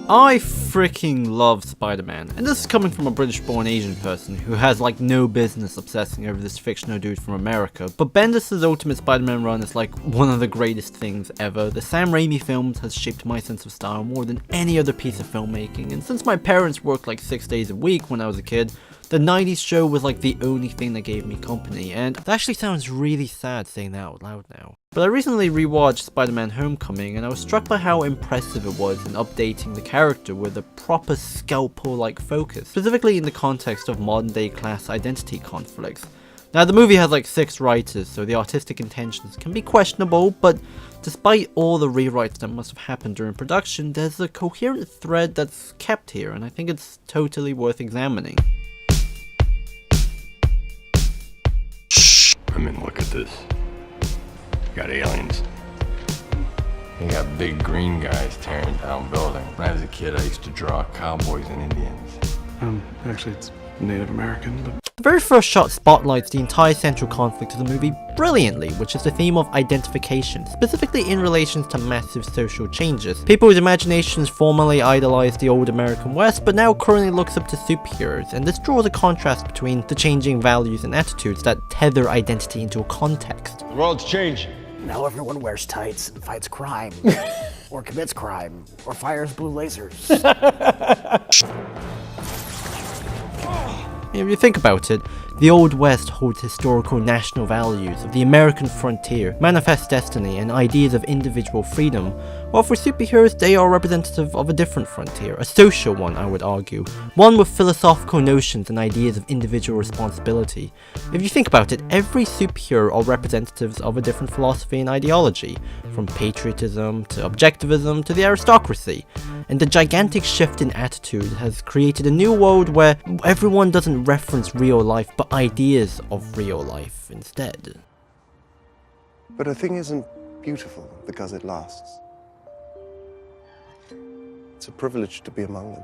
I freaking love Spider-Man, and this is coming from a British-born Asian person who has like no business obsessing over this fictional dude from America, but Bendis' Ultimate Spider-Man run is like one of the greatest things ever. The Sam Raimi films has shaped my sense of style more than any other piece of filmmaking, and since my parents worked like 6 days a week when I was a kid, the 90s show was like the only thing that gave me company, and that actually sounds really sad saying that out loud now. But I recently rewatched Spider-Man Homecoming and I was struck by how impressive it was in updating the character with a proper scalpel-like focus, specifically in the context of modern day class identity conflicts. Now the movie has like 6 writers, so the artistic intentions can be questionable, but despite all the rewrites that must have happened during production, there's a coherent thread that's kept here, and I think it's totally worth examining. I mean, look at this. You got aliens. You got big green guys tearing down buildings. When I was a kid, I used to draw cowboys and Indians. Actually, it's Native American, but... The very first shot spotlights the entire central conflict of the movie brilliantly, which is the theme of identification, specifically in relation to massive social changes. People whose imaginations formerly idolized the old American West, but now currently looks up to superheroes, and this draws a contrast between the changing values and attitudes that tether identity into a context. The world's changing. Now everyone wears tights and fights crime, or commits crime, or fires blue lasers. If you think about it, the Old West holds historical national values of the American frontier, manifest destiny, and ideas of individual freedom, while for superheroes they are representative of a different frontier, a social one I would argue, one with philosophical notions and ideas of individual responsibility. If you think about it, every superhero are representatives of a different philosophy and ideology, from patriotism to objectivism to the aristocracy, and the gigantic shift in attitude has created a new world where everyone doesn't reference real life but ideas of real life instead. But a thing isn't beautiful because it lasts. It's a privilege to be among them.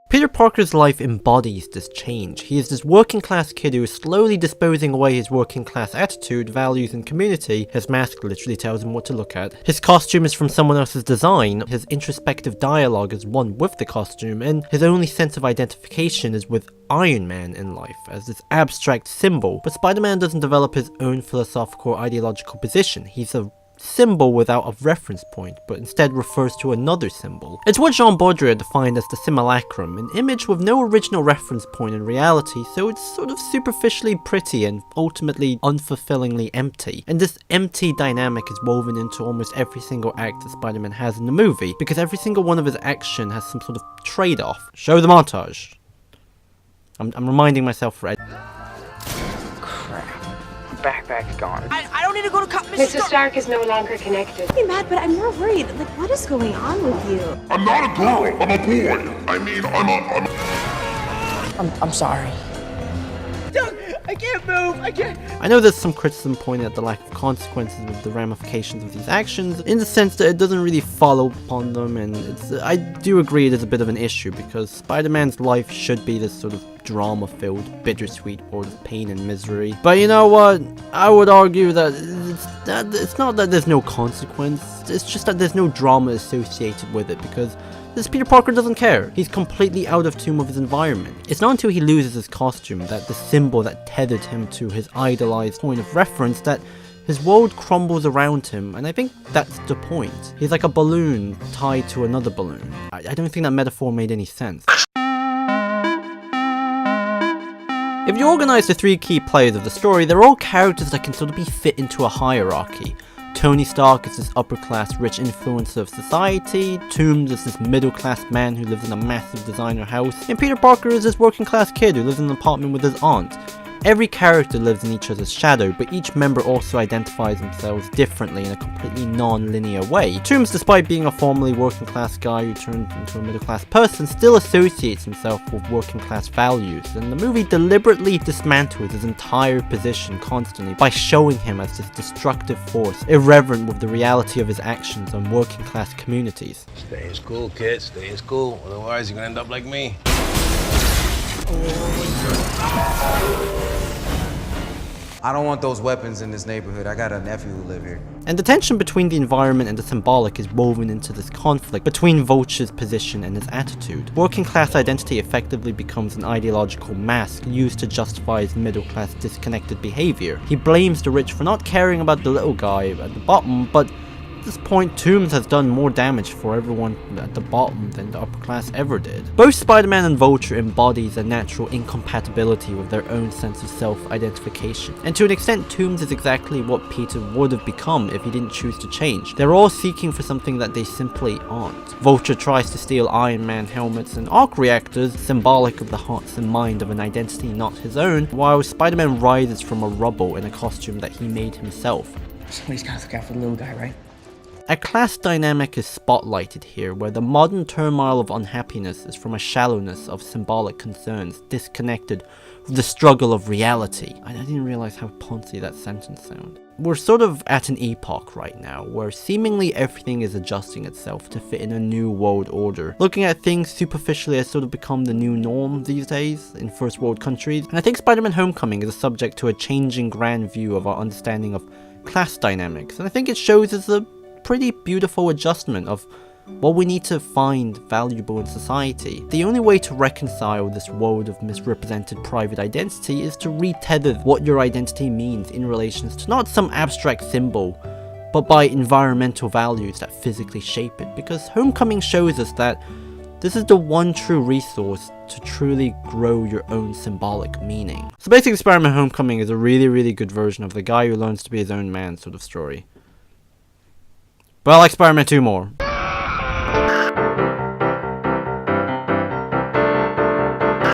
Peter Parker's life embodies this change. He is this working class kid who is slowly disposing away his working class attitude, values, and community. His mask literally tells him what to look at. His costume is from someone else's design, his introspective dialogue is one with the costume, and his only sense of identification is with Iron Man in life, as this abstract symbol. But Spider-Man doesn't develop his own philosophical ideological position. He's a symbol without a reference point, but instead refers to another symbol. It's what Jean Baudrillard defined as the simulacrum, an image with no original reference point in reality, so it's sort of superficially pretty and ultimately unfulfillingly empty. And this empty dynamic is woven into almost every single act that Spider-Man has in the movie, because every single one of his action has some sort of trade-off. Show the montage. I'm reminding myself for Backpack's gone. I don't need to go to Mr. Stark is no longer connected. Hey, Matt, but I'm more worried. Like, what is going on with you? I'm not a girl, I'm a boy. I mean, I'm sorry. I can't move, I can't. I know there's some criticism pointing at the lack of consequences of the ramifications of these actions, in the sense that it doesn't really follow upon them, and I do agree it is a bit of an issue, because Spider-Man's life should be this sort of drama-filled, bittersweet world of pain and misery. But you know what? I would argue that it's not that there's no consequence, it's just that there's no drama associated with it, because this Peter Parker doesn't care. He's completely out of tune with his environment. It's not until he loses his costume, that the symbol that tethered him to his idolized point of reference, that his world crumbles around him, and I think that's the point. He's like a balloon tied to another balloon. I don't think that metaphor made any sense. If you organize the 3 key players of the story, they're all characters that can sort of be fit into a hierarchy. Tony Stark is this upper-class rich influencer of society, Toomes is this middle-class man who lives in a massive designer house, and Peter Parker is this working-class kid who lives in an apartment with his aunt. Every character lives in each other's shadow, but each member also identifies themselves differently in a completely non-linear way. Toomes, despite being a formerly working-class guy who turned into a middle-class person, still associates himself with working-class values, and the movie deliberately dismantles his entire position constantly by showing him as this destructive force, irreverent with the reality of his actions on working-class communities. Stay in school, kids. Stay in school. Otherwise, you're gonna end up like me. I don't want those weapons in this neighborhood. I got a nephew who live here. And the tension between the environment and the symbolic is woven into this conflict between Vulture's position and his attitude. Working class identity effectively becomes an ideological mask used to justify his middle class disconnected behavior. He blames the rich for not caring about the little guy at the bottom, but at this point, Toomes has done more damage for everyone at the bottom than the upper class ever did. Both Spider-Man and Vulture embodies a natural incompatibility with their own sense of self-identification. And to an extent, Toomes is exactly what Peter would have become if he didn't choose to change. They're all seeking for something that they simply aren't. Vulture tries to steal Iron Man helmets and arc reactors, symbolic of the hearts and mind of an identity not his own, while Spider-Man rises from a rubble in a costume that he made himself. Somebody's gotta look out for the little guy, right? A class dynamic is spotlighted here, where the modern turmoil of unhappiness is from a shallowness of symbolic concerns, disconnected from the struggle of reality. I didn't realize how poncy that sentence sounded. We're sort of at an epoch right now, where seemingly everything is adjusting itself to fit in a new world order. Looking at things superficially has sort of become the new norm these days in first world countries, and I think Spider-Man Homecoming is a subject to a changing grand view of our understanding of class dynamics, and I think it shows us a pretty beautiful adjustment of what we need to find valuable in society. The only way to reconcile this world of misrepresented private identity is to retether what your identity means in relation to not some abstract symbol, but by environmental values that physically shape it, because Homecoming shows us that this is the one true resource to truly grow your own symbolic meaning. So basically, Spider-Man Homecoming is a really good version of the guy who learns to be his own man sort of story. But I like Spider-Man 2 more.